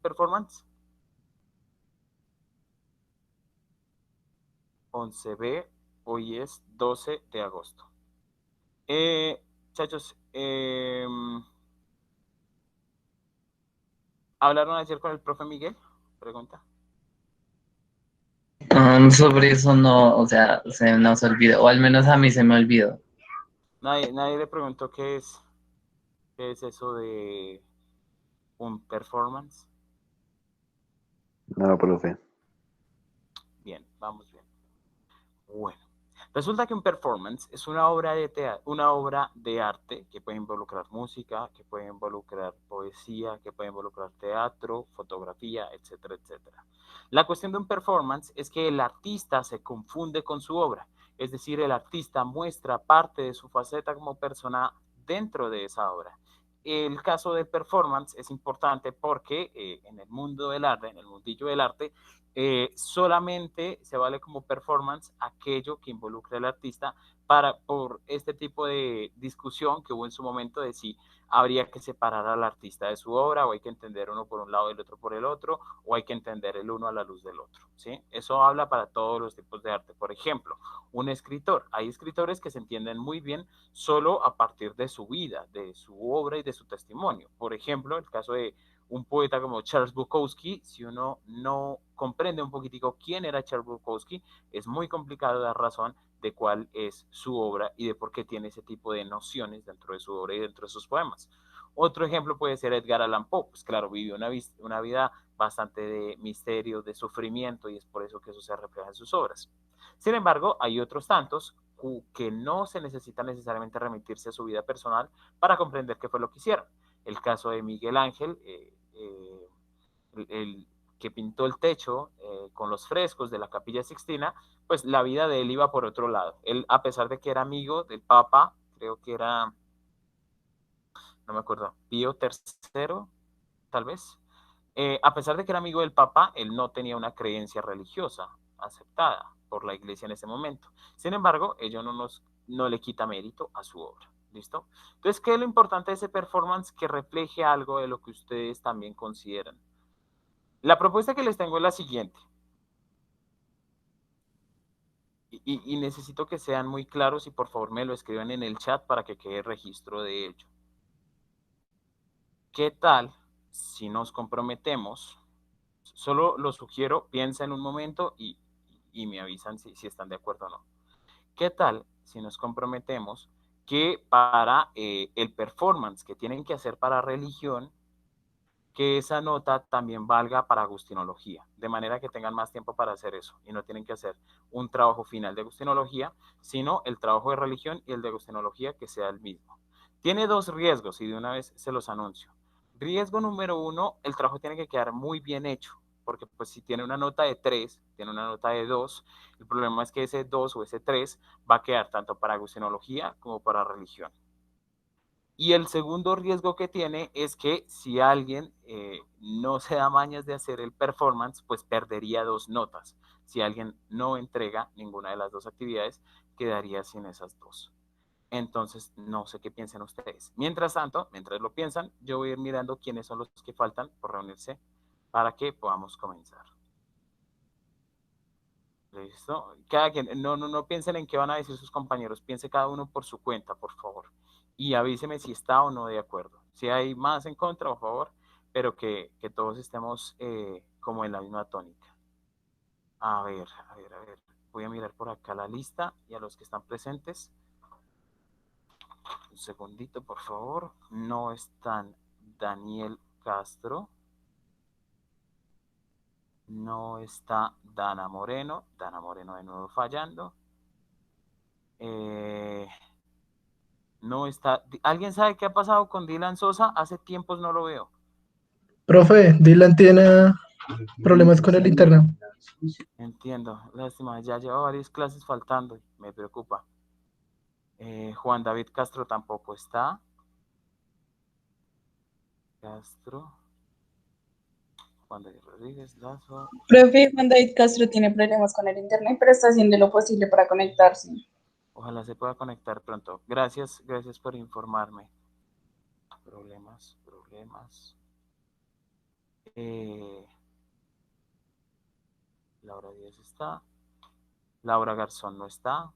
performance? 11B, hoy es 12 de agosto. Muchachos, ¿hablaron ayer con el profe Miguel? Pregunta. Sobre eso no, o sea, se nos olvidó, o al menos a mí se me olvidó. Nadie le preguntó qué es eso de un performance. No, profe. Bien, vamos bien. Bueno, resulta que un performance es una obra de una obra de arte que puede involucrar música, que puede involucrar poesía, que puede involucrar teatro, fotografía, etcétera, etcétera. La cuestión de un performance es que el artista se confunde con su obra, es decir, el artista muestra parte de su faceta como persona dentro de esa obra. El caso del performance es importante porque en el mundo del arte, en el mundillo del arte, solamente se vale como performance aquello que involucre al artista por este tipo de discusión que hubo en su momento de si habría que separar al artista de su obra o hay que entender uno por un lado y el otro por el otro o hay que entender el uno a la luz del otro, ¿sí? Eso habla para todos los tipos de arte. Por ejemplo, un escritor. Hay escritores que se entienden muy bien solo a partir de su vida, de su obra y de su testimonio. Por ejemplo, el caso de un poeta como Charles Bukowski, si uno no comprende un poquitico quién era Charles Bukowski, es muy complicado dar razón de cuál es su obra y de por qué tiene ese tipo de nociones dentro de su obra y dentro de sus poemas. Otro ejemplo puede ser Edgar Allan Poe, pues claro, vivió una vida bastante de misterio, de sufrimiento y es por eso que eso se refleja en sus obras. Sin embargo, hay otros tantos que no se necesita necesariamente remitirse a su vida personal para comprender qué fue lo que hicieron. El caso de Miguel Ángel, el que pintó el techo con los frescos de la Capilla Sixtina, pues la vida de él iba por otro lado. Él, a pesar de que era amigo del Papa, creo que era, no me acuerdo, Pío III, tal vez, a pesar de que era amigo del Papa, él no tenía una creencia religiosa aceptada por la iglesia en ese momento. Sin embargo, ello no le quita mérito a su obra. ¿Listo? Entonces, ¿qué es lo importante de ese performance? Que refleje algo de lo que ustedes también consideran. La propuesta que les tengo es la siguiente. Y necesito que sean muy claros y por favor me lo escriban en el chat para que quede registro de ello. ¿Qué tal si nos comprometemos? Solo lo sugiero, piensa en un momento y me avisan si están de acuerdo o no. ¿Qué tal si nos comprometemos que para el performance que tienen que hacer para religión, que esa nota también valga para agustinología, de manera que tengan más tiempo para hacer eso y no tienen que hacer un trabajo final de agustinología, sino el trabajo de religión y el de agustinología que sea el mismo. Tiene dos riesgos y de una vez se los anuncio. Riesgo número uno, el trabajo tiene que quedar muy bien hecho, porque pues si tiene una nota de 3, tiene una nota de 2, el problema es que ese 2 o ese 3 va a quedar tanto para agustinología como para religión. Y el segundo riesgo que tiene es que si alguien no se da mañas de hacer el performance, pues perdería dos notas. Si alguien no entrega ninguna de las dos actividades, quedaría sin esas dos. Entonces, no sé qué piensan ustedes. Mientras tanto, mientras lo piensan, yo voy a ir mirando quiénes son los que faltan por reunirse para que podamos comenzar. ¿Listo? Cada quien, no piensen en qué van a decir sus compañeros, piense cada uno por su cuenta, por favor. Y avíseme si está o no de acuerdo. Si hay más en contra, por favor, pero que todos estemos como en la misma tónica. A ver, a ver, a ver. Voy a mirar por acá la lista y a los que están presentes. Un segundito, por favor. No están Daniel Castro. No está Dana Moreno. Dana Moreno de nuevo fallando. Eh, No está. ¿Alguien sabe qué ha pasado con Dylan Sosa? Hace tiempos no lo veo. Profe, Dylan tiene problemas con el internet. Entiendo. Lástima, ya lleva varias clases faltando. Me preocupa. Juan David Castro tampoco está. Castro. Juan David Rodríguez, Lazo. Profe, Juan David Castro tiene problemas con el internet, pero está haciendo lo posible para conectarse. Ojalá se pueda conectar pronto. Gracias, gracias por informarme. Problemas, problemas. Laura Díaz está. Laura Garzón no está.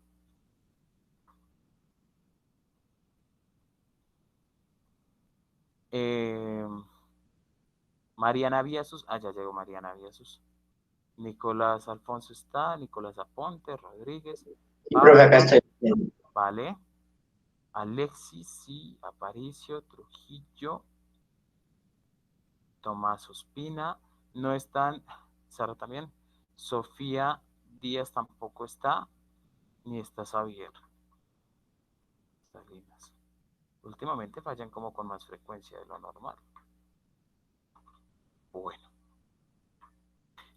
Mariana Viasus. Ya llegó Mariana Viasus. Nicolás Alfonso está. Nicolás Aponte. Rodríguez. Y profe, acá estoy. Vale. Alexis, sí. Aparicio. Trujillo. Tomás Ospina. No están. Sara también. Sofía Díaz tampoco está. Ni está Xavier Salinas. Últimamente fallan como con más frecuencia de lo normal. Bueno.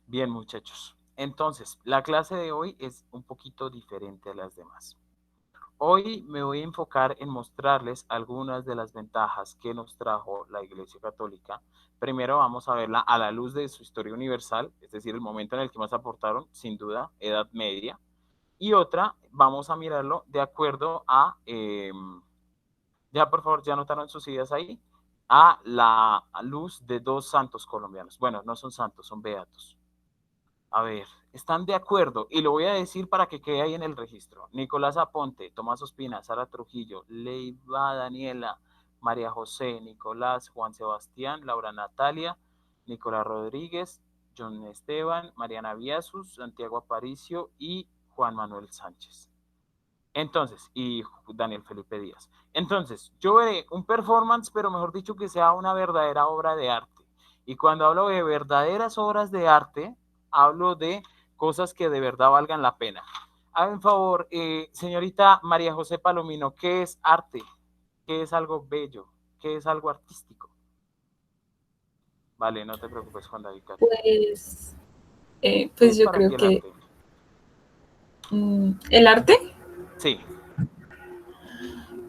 Bien, muchachos. Entonces, la clase de hoy es un poquito diferente a las demás. Hoy me voy a enfocar en mostrarles algunas de las ventajas que nos trajo la Iglesia Católica. Primero vamos a verla a la luz de su historia universal, es decir, el momento en el que más aportaron, sin duda, Edad Media. Y otra, vamos a mirarlo de acuerdo a, ya por favor, ya anotaron sus ideas ahí, a la luz de dos santos colombianos. Bueno, no son santos, son beatos. A ver, ¿están de acuerdo? Y lo voy a decir para que quede ahí en el registro. Nicolás Aponte, Tomás Ospina, Sara Trujillo, Leiva Daniela, María José, Nicolás, Juan Sebastián, Laura Natalia, Nicolás Rodríguez, John Esteban, Mariana Viasus, Santiago Aparicio y Juan Manuel Sánchez. Entonces, y Daniel Felipe Díaz. Entonces, yo veré un performance, pero mejor dicho que sea una verdadera obra de arte. Y cuando hablo de verdaderas obras de arte, hablo de cosas que de verdad valgan la pena. Hagan favor, señorita María José Palomino, ¿qué es arte? ¿Qué es algo bello? ¿Qué es algo artístico? Vale, no te preocupes, Juan David. Pues yo creo que el arte, sí,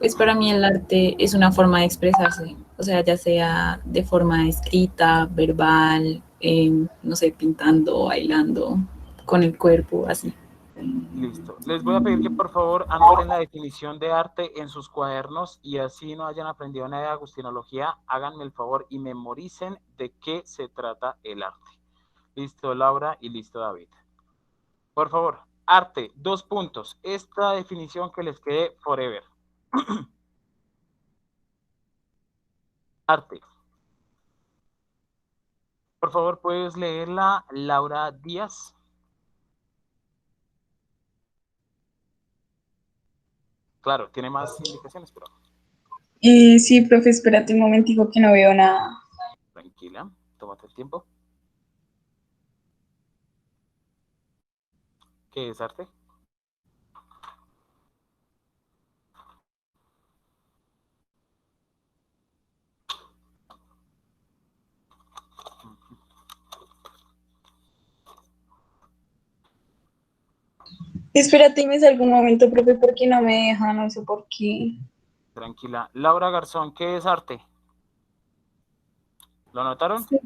pues para mí el arte es una forma de expresarse, o sea, ya sea de forma escrita, verbal, no sé, pintando, bailando, con el cuerpo, así. Listo. Les voy a pedir que por favor anoten la definición de arte en sus cuadernos y así no hayan aprendido nada de agustinología, háganme el favor y memoricen de qué se trata el arte. Listo, Laura, y listo, David. Por favor, arte, 2 puntos. Esta definición que les quede forever. Arte. Por favor, ¿puedes leerla, Laura Díaz? Claro, tiene más indicaciones, pero... Sí, profe, espérate un momentico que no veo nada. Tranquila, tómate el tiempo. ¿Qué es arte? Espérate, me salgo un momento, profe, porque no me deja, no sé por qué. Tranquila. Laura Garzón, ¿qué es arte? ¿Lo notaron? Sí.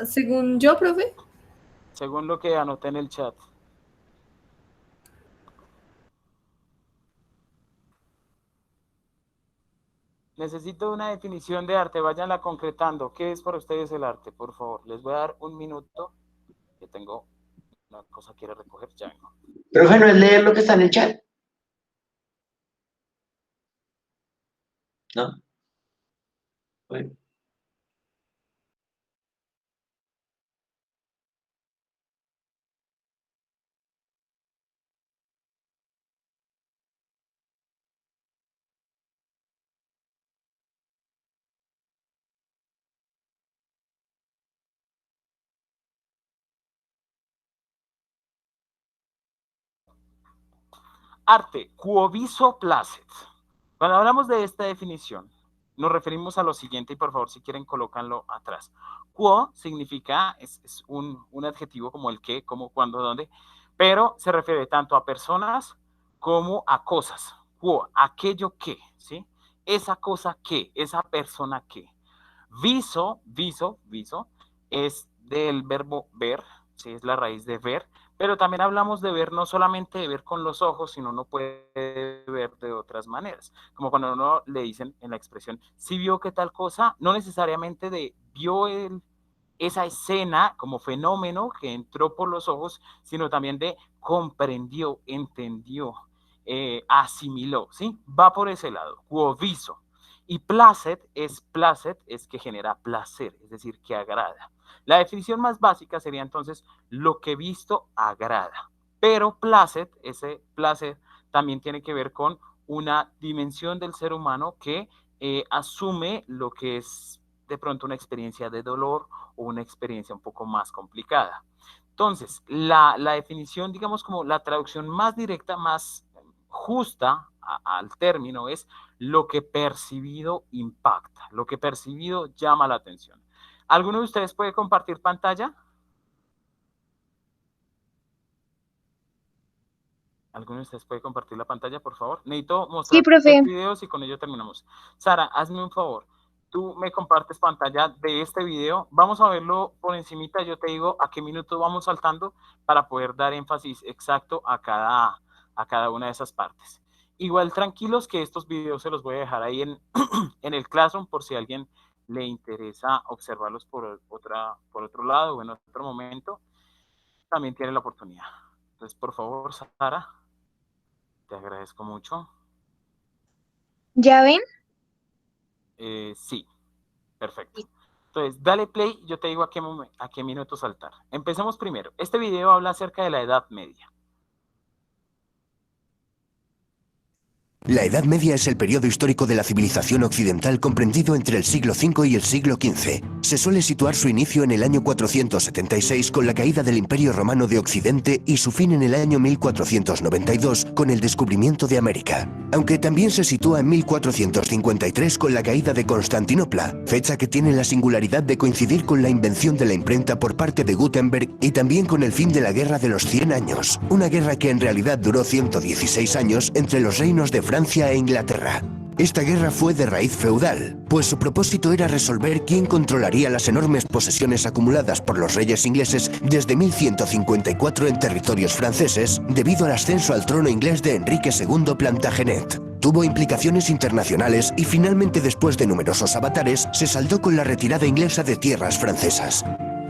Según yo, profe. Según lo que anoté en el chat. Necesito una definición de arte, váyanla concretando. ¿Qué es para ustedes el arte? Por favor, les voy a dar un minuto, que tengo una cosa que quiero recoger, ya vengo. Profe, ¿no es leer lo que está en el chat? ¿No? Bueno. Arte, quo viso placet. Cuando hablamos de esta definición, nos referimos a lo siguiente, y por favor, si quieren, colócanlo atrás. Quo significa, es un adjetivo como el qué, como, cuándo, dónde, pero se refiere tanto a personas como a cosas. Quo, aquello que, ¿sí? Esa cosa que, esa persona que. Viso, es del verbo ver, ¿sí? Es la raíz de ver, Pero también hablamos de ver, no solamente de ver con los ojos, sino uno puede ver de otras maneras. Como cuando uno le dicen en la expresión, si vio que tal cosa, no necesariamente de vio esa escena como fenómeno que entró por los ojos, sino también de comprendió, entendió, asimiló, ¿sí? Va por ese lado, quoviso. Y placet es que genera placer, es decir, que agrada. La definición más básica sería entonces lo que visto agrada. Pero placet, ese placer también tiene que ver con una dimensión del ser humano que asume lo que es de pronto una experiencia de dolor o una experiencia un poco más complicada. Entonces, la definición, digamos como la traducción más directa, más justa al término es lo que percibido impacta, lo que percibido llama la atención. ¿Alguno de ustedes puede compartir pantalla? ¿Alguno de ustedes puede compartir la pantalla, por favor? Necesito mostrar Sí, profe. los videos y con ello terminamos. Sara, hazme un favor. Tú me compartes pantalla de este video. Vamos a verlo por encimita. Yo te digo a qué minuto vamos saltando para poder dar énfasis exacto a cada una de esas partes. Igual tranquilos que estos videos se los voy a dejar ahí en el Classroom por si a alguien le interesa observarlos por otro lado o en otro momento. También tiene la oportunidad. Entonces, por favor, Sara, te agradezco mucho. ¿Ya ven? Sí, perfecto. Entonces, dale play, yo te digo a qué minuto saltar. Empecemos primero. Este video habla acerca de la Edad Media. La Edad Media es el periodo histórico de la civilización occidental comprendido entre el siglo V y el siglo XV. Se suele situar su inicio en el año 476 con la caída del Imperio Romano de Occidente y su fin en el año 1492 con el descubrimiento de América. Aunque también se sitúa en 1453 con la caída de Constantinopla, fecha que tiene la singularidad de coincidir con la invención de la imprenta por parte de Gutenberg y también con el fin de la Guerra de los 100 Años, una guerra que en realidad duró 116 años entre los reinos de Francia e Inglaterra. Esta guerra fue de raíz feudal, pues su propósito era resolver quién controlaría las enormes posesiones acumuladas por los reyes ingleses desde 1154 en territorios franceses, debido al ascenso al trono inglés de Enrique II Plantagenet. Tuvo implicaciones internacionales y finalmente, después de numerosos avatares, se saldó con la retirada inglesa de tierras francesas.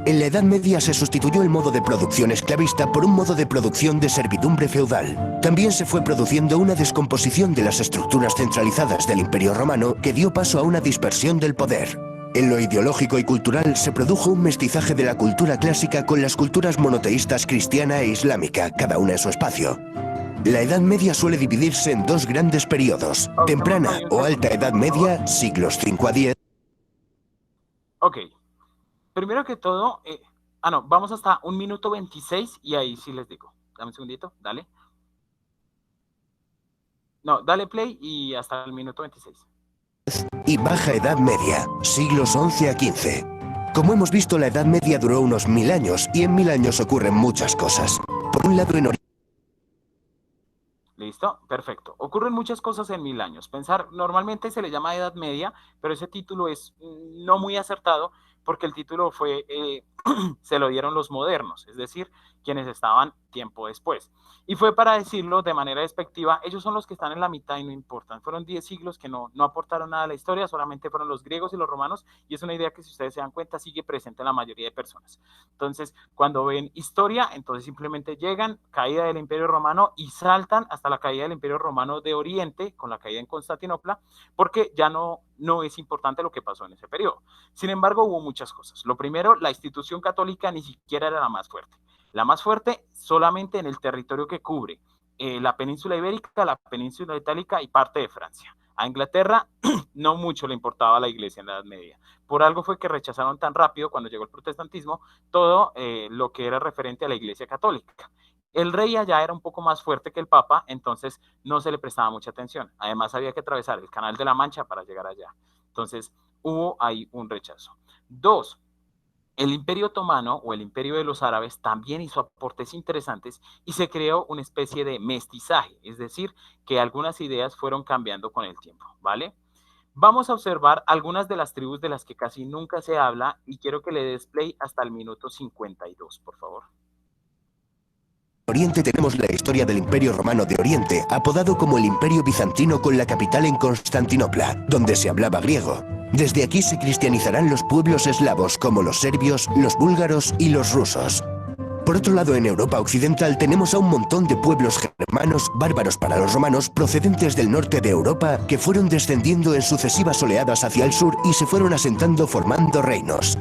En la Edad Media se sustituyó el modo de producción esclavista por un modo de producción de servidumbre feudal. También se fue produciendo una descomposición de las estructuras centralizadas del Imperio Romano que dio paso a una dispersión del poder. En lo ideológico y cultural se produjo un mestizaje de la cultura clásica con las culturas monoteístas cristiana e islámica, cada una en su espacio. La Edad Media suele dividirse en dos grandes periodos: temprana o alta Edad Media, siglos 5 a 10. Ok. Primero que todo, no, vamos hasta 1 minuto 26 y ahí sí les digo. Dame un segundito, dale. No, dale play y hasta el minuto 26. Y baja Edad Media, siglos 11 a 15. Como hemos visto, la Edad Media duró unos 1000 años y en 1000 años ocurren muchas cosas. Por un lado, ¿Listo? Perfecto. Ocurren muchas cosas en 1000 años. Normalmente se le llama Edad Media, pero ese título es no muy acertado porque el título fue, se lo dieron los modernos, es decir, quienes estaban tiempo después. Y fue para decirlo de manera despectiva, ellos son los que están en la mitad y no importan. Fueron 10 siglos que no aportaron nada a la historia, solamente fueron los griegos y los romanos, y es una idea que, si ustedes se dan cuenta, sigue presente en la mayoría de personas. Entonces, cuando ven historia, entonces simplemente llegan, caída del Imperio Romano, y saltan hasta la caída del Imperio Romano de Oriente, con la caída en Constantinopla, porque ya no es importante lo que pasó en ese periodo. Sin embargo, hubo muchas cosas. Lo primero, la institución católica ni siquiera era la más fuerte. La más fuerte solamente en el territorio que cubre la península ibérica, la península itálica y parte de Francia. A Inglaterra no mucho le importaba la iglesia en la Edad Media. Por algo fue que rechazaron tan rápido, cuando llegó el protestantismo, todo lo que era referente a la iglesia católica. El rey allá era un poco más fuerte que el papa, entonces no se le prestaba mucha atención. Además, había que atravesar el Canal de la Mancha para llegar allá. Entonces, hubo ahí un rechazo. 2. El Imperio Otomano o el Imperio de los Árabes también hizo aportes interesantes y se creó una especie de mestizaje, es decir, que algunas ideas fueron cambiando con el tiempo, ¿vale? Vamos a observar algunas de las tribus de las que casi nunca se habla y quiero que le des play hasta el minuto 52, por favor. Oriente tenemos la historia del Imperio Romano de Oriente, apodado como el Imperio Bizantino con la capital en Constantinopla, donde se hablaba griego. Desde aquí se cristianizarán los pueblos eslavos como los serbios, los búlgaros y los rusos. Por otro lado, en Europa Occidental tenemos a un montón de pueblos germanos, bárbaros para los romanos, procedentes del norte de Europa, que fueron descendiendo en sucesivas oleadas hacia el sur y se fueron asentando formando reinos.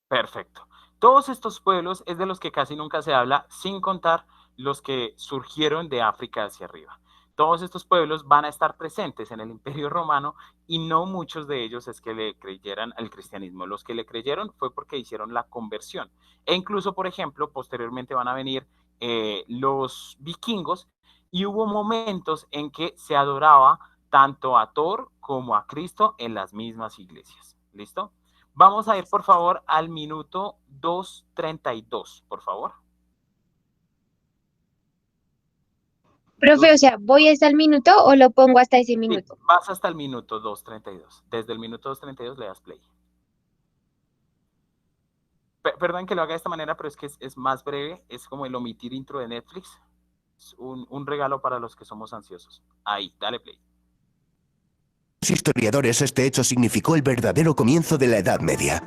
Perfecto. Todos estos pueblos es de los que casi nunca se habla, sin contar los que surgieron de África hacia arriba. Todos estos pueblos van a estar presentes en el Imperio Romano y no muchos de ellos es que le creyeran al cristianismo. Los que le creyeron fue porque hicieron la conversión. E incluso, por ejemplo, posteriormente van a venir los vikingos y hubo momentos en que se adoraba tanto a Thor como a Cristo en las mismas iglesias. ¿Listo? Vamos a ir, por favor, al minuto 2:32, por favor. Profe, o sea, ¿voy hasta el minuto o lo pongo hasta ese minuto? Sí, vas hasta el minuto 2:32. Desde el minuto 2:32 le das play. Perdón que lo haga de esta manera, pero es que es más breve. Es como el omitir intro de Netflix. Es un regalo para los que somos ansiosos. Ahí, dale play. Los historiadores, este hecho significó el verdadero comienzo de la Edad Media.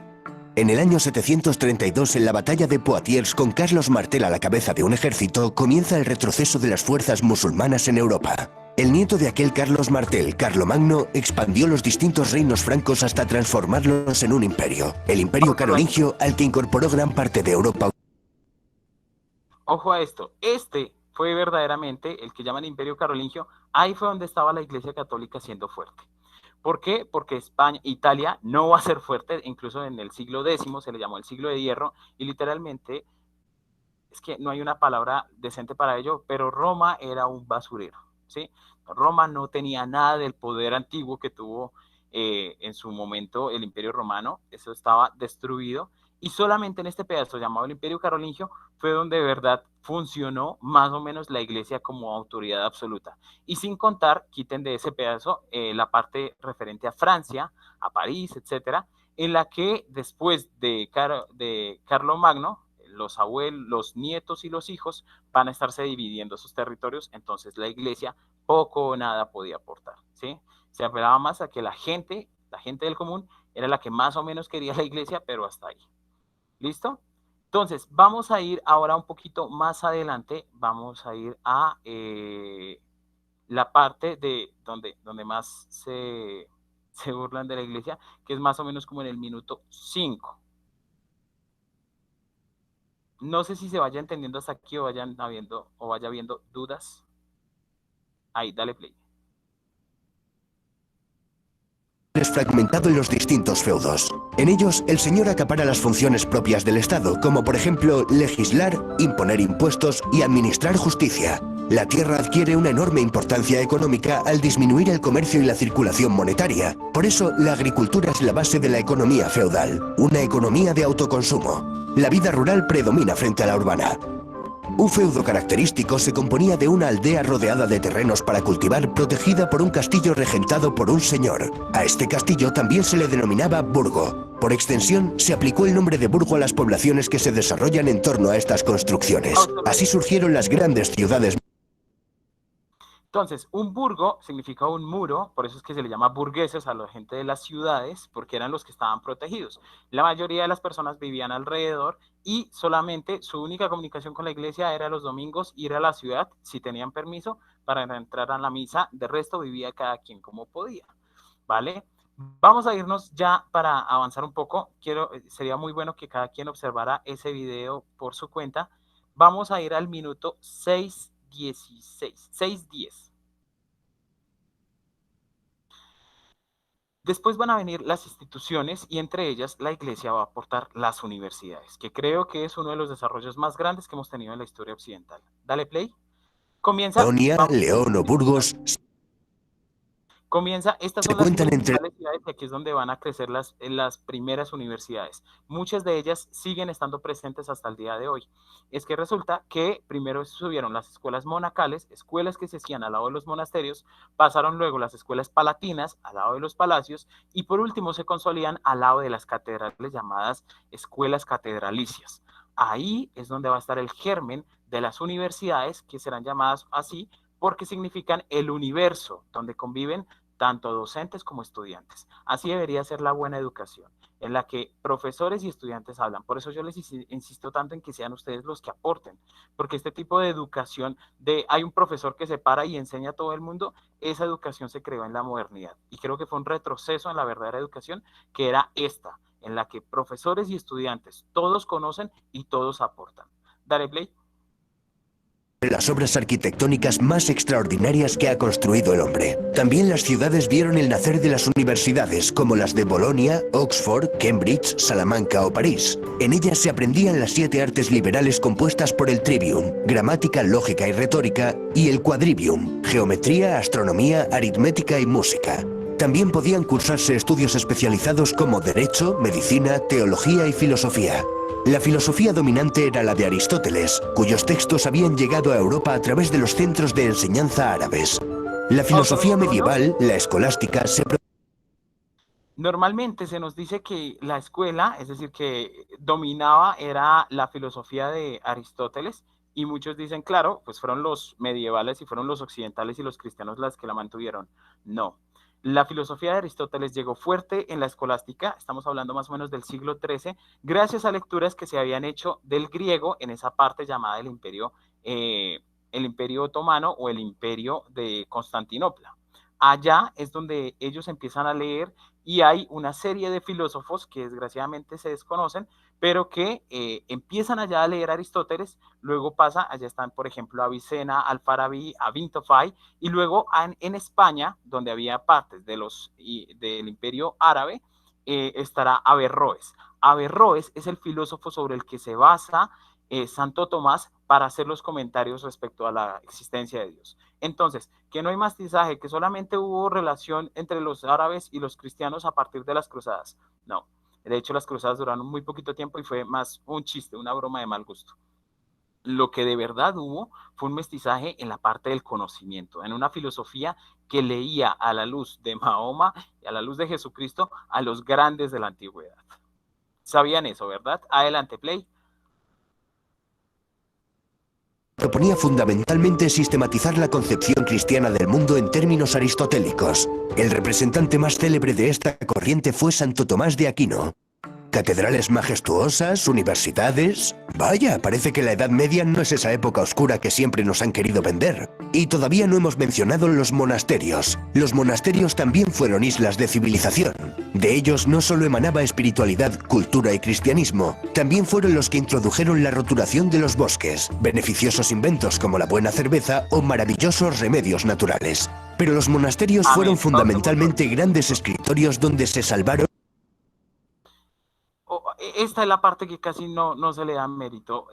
En el año 732, en la batalla de Poitiers, con Carlos Martel a la cabeza de un ejército, comienza el retroceso de las fuerzas musulmanas en Europa. El nieto de aquel Carlos Martel, Carlomagno, expandió los distintos reinos francos hasta transformarlos en un imperio, el Imperio Carolingio, al que incorporó gran parte de Europa. Ojo a esto, este fue verdaderamente el que llaman Imperio Carolingio. Ahí fue donde estaba la Iglesia Católica siendo fuerte. ¿Por qué? Porque Italia no va a ser fuerte, incluso en el siglo X se le llamó el siglo de hierro, y literalmente, es que no hay una palabra decente para ello, pero Roma era un basurero, ¿sí? Roma no tenía nada del poder antiguo que tuvo en su momento el Imperio Romano, eso estaba destruido, y solamente en este pedazo llamado el Imperio Carolingio fue donde de verdad funcionó más o menos la iglesia como autoridad absoluta. Y sin contar, quiten de ese pedazo la parte referente a Francia, a París, etcétera, en la que después de Carlomagno, los abuelos, los nietos y los hijos van a estarse dividiendo sus territorios, entonces la iglesia poco o nada podía aportar, ¿sí? Se apelaba más a que la gente del común era la que más o menos quería la iglesia, pero hasta ahí. ¿Listo? Entonces, vamos a ir ahora un poquito más adelante, vamos a ir a la parte de donde más se burlan de la iglesia, que es más o menos como en el minuto 5. No sé si se vaya entendiendo hasta aquí o vaya habiendo dudas. Ahí, dale play. Fragmentado en los distintos feudos. En ellos, el señor acapara las funciones propias del Estado, como por ejemplo legislar, imponer impuestos y administrar justicia. La tierra adquiere una enorme importancia económica al disminuir el comercio y la circulación monetaria. Por eso, la agricultura es la base de la economía feudal, una economía de autoconsumo. La vida rural predomina frente a la urbana. Un feudo característico se componía de una aldea rodeada de terrenos para cultivar, protegida por un castillo regentado por un señor. A este castillo también se le denominaba burgo. Por extensión, se aplicó el nombre de burgo a las poblaciones que se desarrollan en torno a estas construcciones. Así surgieron las grandes ciudades. Entonces, un burgo significa un muro, por eso es que se le llama burgueses a la gente de las ciudades, porque eran los que estaban protegidos. La mayoría de las personas vivían alrededor y solamente su única comunicación con la iglesia era los domingos ir a la ciudad, si tenían permiso, para entrar a la misa. De resto, vivía cada quien como podía, ¿vale? Vamos a irnos ya para avanzar un poco. Sería muy bueno que cada quien observara ese video por su cuenta. Vamos a ir al minuto 6:10. Después van a venir las instituciones y entre ellas la iglesia va a aportar las universidades, que creo que es uno de los desarrollos más grandes que hemos tenido en la historia occidental. Dale play. Comienza. León o Burgos. Estas son las principales ciudades y aquí es donde van a crecer las primeras universidades. Muchas de ellas siguen estando presentes hasta el día de hoy. Es que resulta que primero subieron las escuelas monacales, escuelas que se hacían al lado de los monasterios, pasaron luego las escuelas palatinas al lado de los palacios y por último se consolidan al lado de las catedrales llamadas escuelas catedralicias. ahí es donde va a estar el germen de las universidades, que serán llamadas así porque significan el universo, donde conviven tanto docentes como estudiantes. Así debería ser la buena educación, en la que profesores y estudiantes hablan. Por eso yo les insisto tanto en que sean ustedes los que aporten, porque este tipo de educación hay un profesor que se para y enseña a todo el mundo, esa educación se creó en la modernidad. Y creo que fue un retroceso en la verdadera educación, que era esta, en la que profesores y estudiantes todos conocen y todos aportan. Dale, Blake. Las obras arquitectónicas más extraordinarias que ha construido el hombre. También las ciudades vieron el nacer de las universidades, como las de Bolonia, Oxford, Cambridge, Salamanca o París. En ellas se aprendían las 7 artes liberales compuestas por el trivium, gramática, lógica y retórica, y el quadrivium, geometría, astronomía, aritmética y música. También podían cursarse estudios especializados como derecho, medicina, teología y filosofía. La filosofía dominante era la de Aristóteles, cuyos textos habían llegado a Europa a través de los centros de enseñanza árabes. La filosofía medieval, la escolástica, Normalmente se nos dice que la escuela, es decir, que dominaba era la filosofía de Aristóteles, y muchos dicen, claro, pues fueron los medievales y fueron los occidentales y los cristianos las que la mantuvieron. No. La filosofía de Aristóteles llegó fuerte en la escolástica, estamos hablando más o menos del siglo XIII, gracias a lecturas que se habían hecho del griego en esa parte llamada el Imperio Otomano o el Imperio de Constantinopla. Allá es donde ellos empiezan a leer y hay una serie de filósofos que desgraciadamente se desconocen, pero que empiezan allá a leer Aristóteles, luego pasa, allá están por ejemplo Avicena, Alfarabi, Avintofai, y luego en España, donde había partes del Imperio Árabe, estará Averroes. Averroes es el filósofo sobre el que se basa Santo Tomás para hacer los comentarios respecto a la existencia de Dios. Entonces, que no hay mestizaje, que solamente hubo relación entre los árabes y los cristianos a partir de las cruzadas. No, de hecho las cruzadas duraron muy poquito tiempo y fue más un chiste, una broma de mal gusto. Lo que de verdad hubo fue un mestizaje en la parte del conocimiento, en una filosofía que leía a la luz de Mahoma y a la luz de Jesucristo a los grandes de la antigüedad. ¿Sabían eso, verdad? Adelante, Play. Proponía fundamentalmente sistematizar la concepción cristiana del mundo en términos aristotélicos. El representante más célebre de esta corriente fue Santo Tomás de Aquino. Catedrales majestuosas, universidades... Vaya, parece que la Edad Media no es esa época oscura que siempre nos han querido vender. Y todavía no hemos mencionado los monasterios. Los monasterios también fueron islas de civilización. De ellos no solo emanaba espiritualidad, cultura y cristianismo, también fueron los que introdujeron la roturación de los bosques, beneficiosos inventos como la buena cerveza o maravillosos remedios naturales. Pero los monasterios fueron fundamentalmente grandes escritorios donde se salvaron. Esta es la parte que casi no se le da mérito.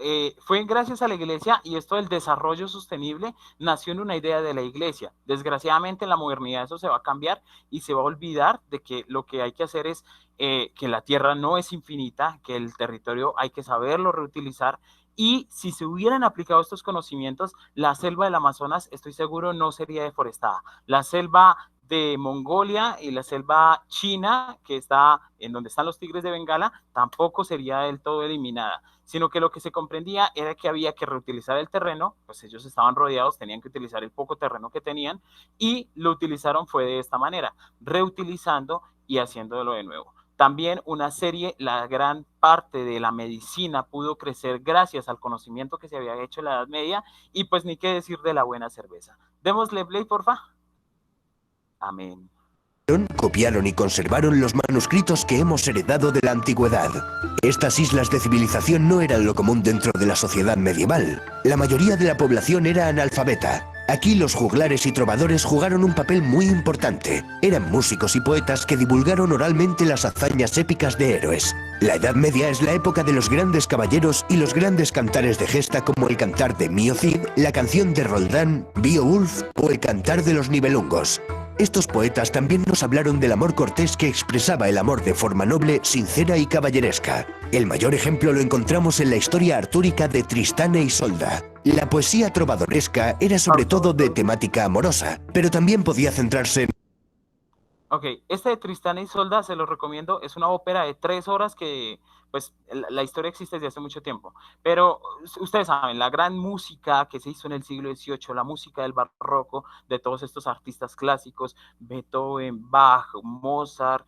Fue gracias a la iglesia, y esto del desarrollo sostenible nació en una idea de la iglesia. Desgraciadamente en la modernidad eso se va a cambiar y se va a olvidar de que lo que hay que hacer es que la tierra no es infinita, que el territorio hay que saberlo reutilizar, y si se hubieran aplicado estos conocimientos, la selva del Amazonas, estoy seguro, no sería deforestada. La selva de Mongolia y la selva china, que está en donde están los tigres de Bengala, tampoco sería del todo eliminada, sino que lo que se comprendía era que había que reutilizar el terreno, pues ellos estaban rodeados, tenían que utilizar el poco terreno que tenían, y lo utilizaron fue de esta manera, reutilizando y haciéndolo de nuevo. También la gran parte de la medicina pudo crecer gracias al conocimiento que se había hecho en la Edad Media, y pues ni qué decir de la buena cerveza. Démosle play, porfa. Amén. Copiaron y conservaron los manuscritos que hemos heredado de la antigüedad. Estas islas de civilización no eran lo común dentro de la sociedad medieval. La mayoría de la población era analfabeta. Aquí los juglares y trovadores jugaron un papel muy importante. Eran músicos y poetas que divulgaron oralmente las hazañas épicas de héroes. La Edad Media es la época de los grandes caballeros y los grandes cantares de gesta, como el cantar de Mio Cid, la canción de Roldán, Beowulf o el cantar de los Nibelungos. Estos poetas también nos hablaron del amor cortés que expresaba el amor de forma noble, sincera y caballeresca. El mayor ejemplo lo encontramos en la historia artúrica de Tristán e Isolda. La poesía trovadoresca era sobre todo de temática amorosa, pero también podía centrarse en... Ok, este de Tristán e Isolda se lo recomiendo, es una ópera de 3 horas que pues la historia existe desde hace mucho tiempo, pero ustedes saben, la gran música que se hizo en el siglo XVIII, la música del barroco, de todos estos artistas clásicos, Beethoven, Bach, Mozart,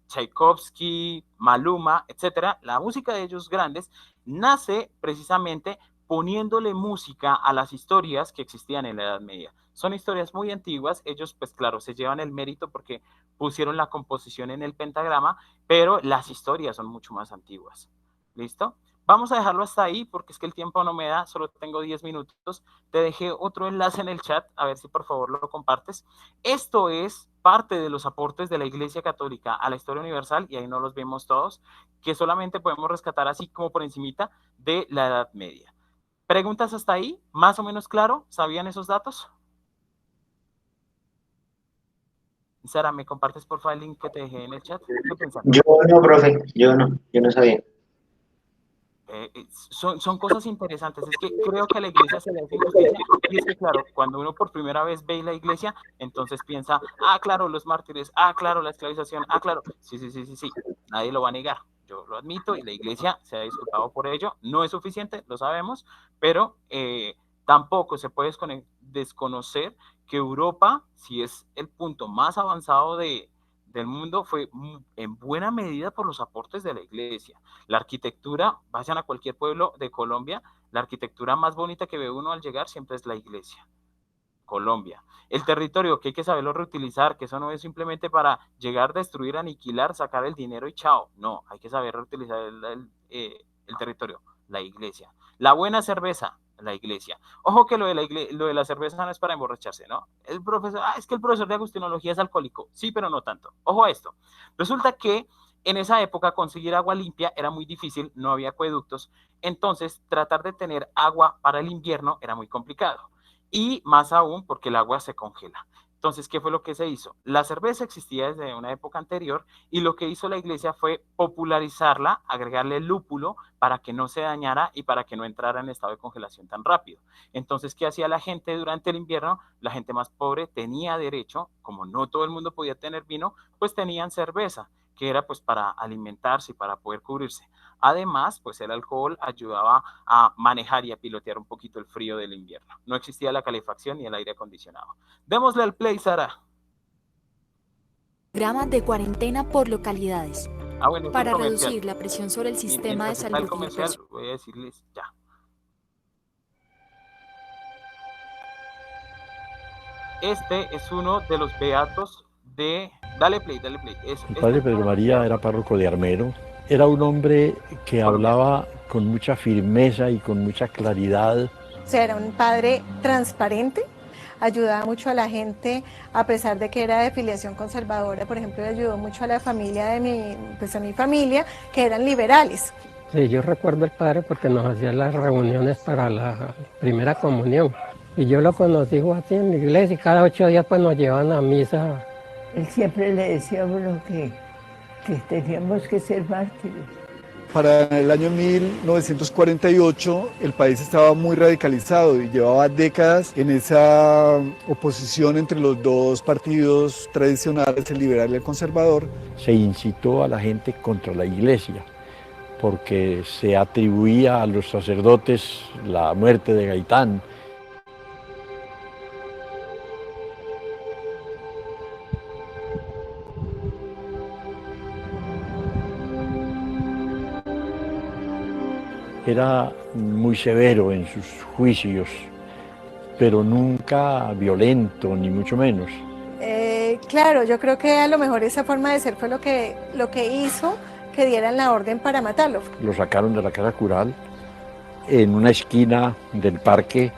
Tchaikovsky, Maluma, etcétera, la música de ellos grandes nace precisamente poniéndole música a las historias que existían en la Edad Media. Son historias muy antiguas, ellos pues claro, se llevan el mérito porque pusieron la composición en el pentagrama, pero las historias son mucho más antiguas. ¿Listo? Vamos a dejarlo hasta ahí porque es que el tiempo no me da, solo tengo 10 minutos. Te dejé otro enlace en el chat, a ver si por favor lo compartes. Esto es parte de los aportes de la Iglesia Católica a la historia universal, y ahí no los vemos todos, que solamente podemos rescatar así como por encimita de la Edad Media. ¿Preguntas hasta ahí? ¿Más o menos claro? ¿Sabían esos datos? Sara, ¿me compartes por favor el link que te dejé en el chat? ¿Qué piensas? Yo no, profe, yo no sabía. Son cosas interesantes. Es que creo que a la iglesia se le hace injusticia, y es que claro, cuando uno por primera vez ve la iglesia, entonces piensa, ah, claro, los mártires, ah, claro, la esclavización, ah, claro, sí, nadie lo va a negar, yo lo admito, y la iglesia se ha disculpado por ello, no es suficiente, lo sabemos, pero tampoco se puede desconocer que Europa, si es el punto más avanzado del mundo, fue en buena medida por los aportes de la iglesia. La arquitectura, vayan a cualquier pueblo de Colombia, la arquitectura más bonita que ve uno al llegar siempre es la iglesia. Colombia. El territorio, que hay que saberlo reutilizar, que eso no es simplemente para llegar, destruir, aniquilar, sacar el dinero y chao. No, hay que saber reutilizar el territorio, la iglesia. La buena cerveza, la iglesia. Ojo que lo de la cerveza no es para emborracharse, ¿no? El profesor, es que el profesor de agustinología es alcohólico. Sí, pero no tanto. Ojo a esto. Resulta que en esa época conseguir agua limpia era muy difícil, no había acueductos, entonces tratar de tener agua para el invierno era muy complicado. Y más aún porque el agua se congela. Entonces, ¿qué fue lo que se hizo? La cerveza existía desde una época anterior y lo que hizo la iglesia fue popularizarla, agregarle lúpulo para que no se dañara y para que no entrara en estado de congelación tan rápido. Entonces, ¿qué hacía la gente durante el invierno? La gente más pobre tenía derecho, como no todo el mundo podía tener vino, pues tenían cerveza, que era pues para alimentarse y para poder cubrirse. Además, pues el alcohol ayudaba a manejar y a pilotear un poquito el frío del invierno. No existía la calefacción ni el aire acondicionado. Démosle al play, Sara. Programa de cuarentena por localidades. Bueno, para reducir la presión sobre el sistema de salud. El comercial, voy a decirles ya. Este es uno de los beatos de... Dale play. El padre Pedro María era párroco de Armero. Era un hombre que hablaba con mucha firmeza y con mucha claridad. O sea, era un padre transparente, ayudaba mucho a la gente, a pesar de que era de filiación conservadora. Por ejemplo, ayudó mucho a la familia de mi familia, que eran liberales. Sí, yo recuerdo al padre porque nos hacía las reuniones para la primera comunión. Y yo lo conocí así en la iglesia y cada 8 días pues nos llevaban a misa. Él siempre le decía a uno que teníamos que ser mártires. Para el año 1948 el país estaba muy radicalizado y llevaba décadas en esa oposición entre los dos partidos tradicionales, el liberal y el conservador. Se incitó a la gente contra la iglesia porque se atribuía a los sacerdotes la muerte de Gaitán. Era muy severo en sus juicios, pero nunca violento, ni mucho menos. Claro, yo creo que a lo mejor esa forma de ser fue lo que hizo que dieran la orden para matarlo. Lo sacaron de la casa cural, en una esquina del parque,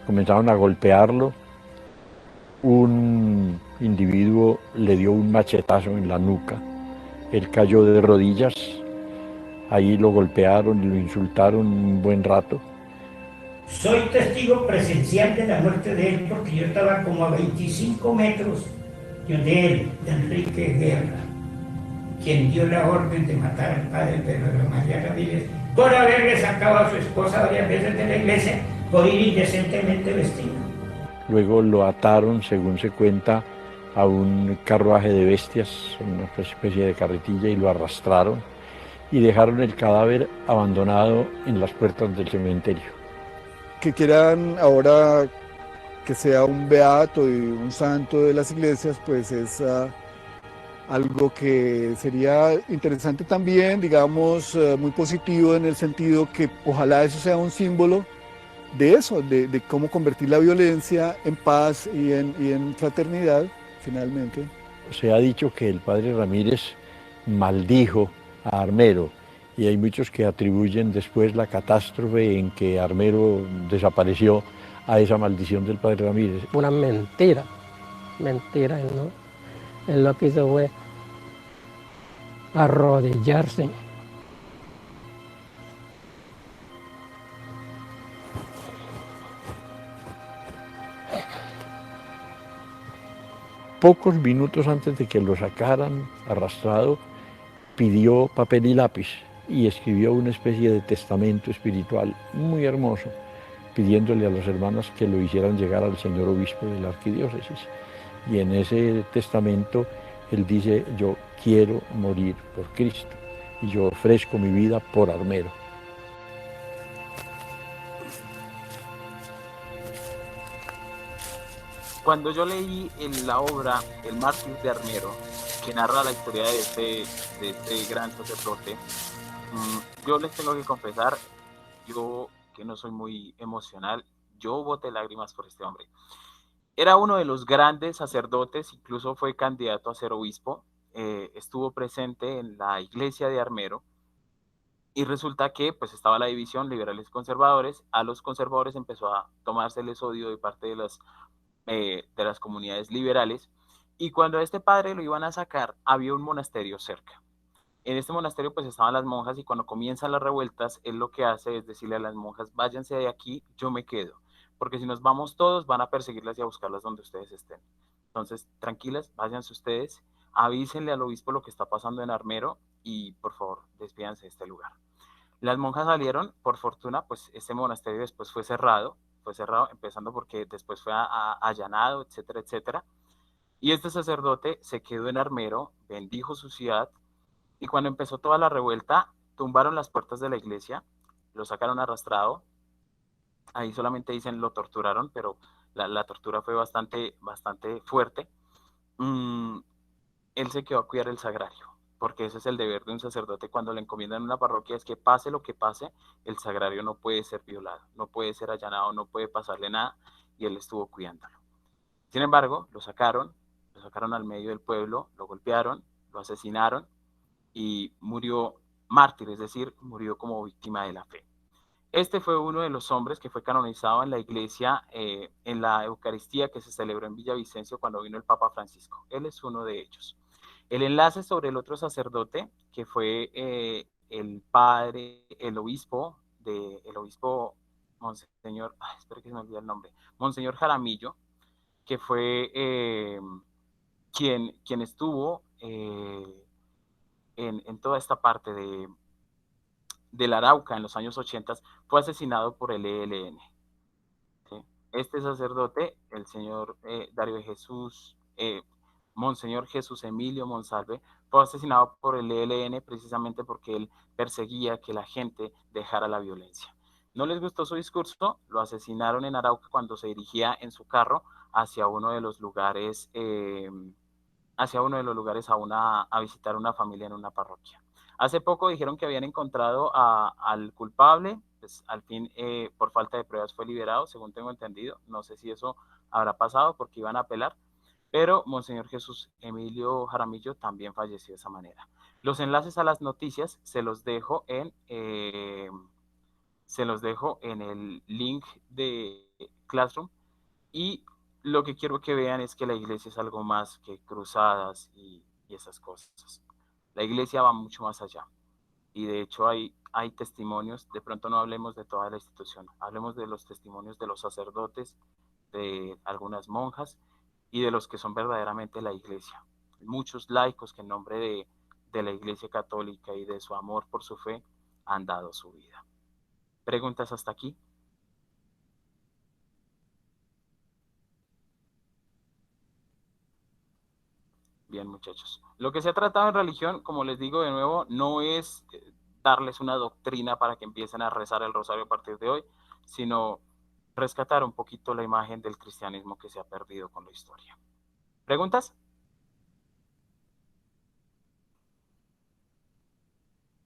comenzaron a golpearlo. Un individuo le dio un machetazo en la nuca, él cayó de rodillas. Ahí lo golpearon y lo insultaron un buen rato. Soy testigo presencial de la muerte de él porque yo estaba como a 25 metros de él, de Enrique Guerra, quien dio la orden de matar al padre Pedro María Ramírez por haberle sacado a su esposa varias veces de la iglesia por ir indecentemente vestido. Luego lo ataron, según se cuenta, a un carruaje de bestias, una especie de carretilla, y lo arrastraron. y dejaron el cadáver abandonado en las puertas del cementerio. Que quieran ahora que sea un beato y un santo de las iglesias, pues es algo que sería interesante también, digamos, muy positivo en el sentido que ojalá eso sea un símbolo de eso, de cómo convertir la violencia en paz y en fraternidad, finalmente. Se ha dicho que el padre Ramírez maldijo a Armero, y hay muchos que atribuyen después la catástrofe en que Armero desapareció a esa maldición del padre Ramírez. Pura mentira, mentira, ¿no? Él lo que hizo fue arrodillarse. Pocos minutos antes de que lo sacaran arrastrado, pidió papel y lápiz y escribió una especie de testamento espiritual muy hermoso, pidiéndole a los hermanos que lo hicieran llegar al señor obispo de la arquidiócesis. Y en ese testamento él dice: yo quiero morir por Cristo y yo ofrezco mi vida por Armero. Cuando yo leí en la obra El mártir de Armero, que narra la historia de este gran sacerdote, yo les tengo que confesar, yo que no soy muy emocional, yo boté lágrimas por este hombre. Era uno de los grandes sacerdotes, incluso fue candidato a ser obispo, estuvo presente en la iglesia de Armero, y resulta que pues estaba la división liberales y conservadores. A los conservadores empezó a tomárseles odio de parte de las comunidades liberales, y cuando a este padre lo iban a sacar, había un monasterio cerca. En este monasterio pues estaban las monjas, y cuando comienzan las revueltas, él lo que hace es decirle a las monjas: váyanse de aquí, yo me quedo, porque si nos vamos todos van a perseguirlas y a buscarlas donde ustedes estén. Entonces, tranquilas, váyanse ustedes, avísenle al obispo lo que está pasando en Armero y por favor, despídanse de este lugar. Las monjas salieron, por fortuna, pues este monasterio después fue cerrado, empezando porque después fue allanado, etcétera, etcétera. Y este sacerdote se quedó en Armero, bendijo su ciudad, y cuando empezó toda la revuelta, tumbaron las puertas de la iglesia, lo sacaron arrastrado. Ahí solamente dicen lo torturaron, pero la tortura fue bastante fuerte. Él se quedó a cuidar el sagrario, porque ese es el deber de un sacerdote cuando le encomiendan una parroquia, es que pase lo que pase, el sagrario no puede ser violado, no puede ser allanado, no puede pasarle nada, y él estuvo cuidándolo. Sin embargo, lo sacaron al medio del pueblo, lo golpearon, lo asesinaron y murió mártir, es decir, murió como víctima de la fe. Este fue uno de los hombres que fue canonizado en la iglesia, en la Eucaristía que se celebró en Villavicencio cuando vino el Papa Francisco. Él es uno de ellos. El enlace sobre el otro sacerdote, que fue el obispo Monseñor, espero que se me olvide el nombre, Monseñor Jaramillo, que fue quien estuvo en toda esta parte del Arauca en los años 80, fue asesinado por el ELN. ¿Sí? Este sacerdote, el señor Monseñor Jesús Emilio Monsalve, fue asesinado por el ELN precisamente porque él perseguía que la gente dejara la violencia. No les gustó su discurso, lo asesinaron en Arauca cuando se dirigía en su carro hacia uno de los lugares, a visitar una familia en una parroquia. Hace poco dijeron que habían encontrado al culpable, pues al fin por falta de pruebas fue liberado, según tengo entendido. No sé si eso habrá pasado porque iban a apelar, pero Monseñor Jesús Emilio Jaramillo también falleció de esa manera. Los enlaces a las noticias se los dejo en el link de Classroom, y lo que quiero que vean es que la iglesia es algo más que cruzadas y esas cosas. La iglesia va mucho más allá, y de hecho hay testimonios. De pronto no hablemos de toda la institución, hablemos de los testimonios de los sacerdotes, de algunas monjas y de los que son verdaderamente la iglesia. Muchos laicos que en nombre de la iglesia católica y de su amor por su fe han dado su vida. ¿Preguntas hasta aquí? Bien, muchachos. Lo que se ha tratado en religión, como les digo de nuevo, no es darles una doctrina para que empiecen a rezar el rosario a partir de hoy, sino rescatar un poquito la imagen del cristianismo que se ha perdido con la historia. ¿Preguntas?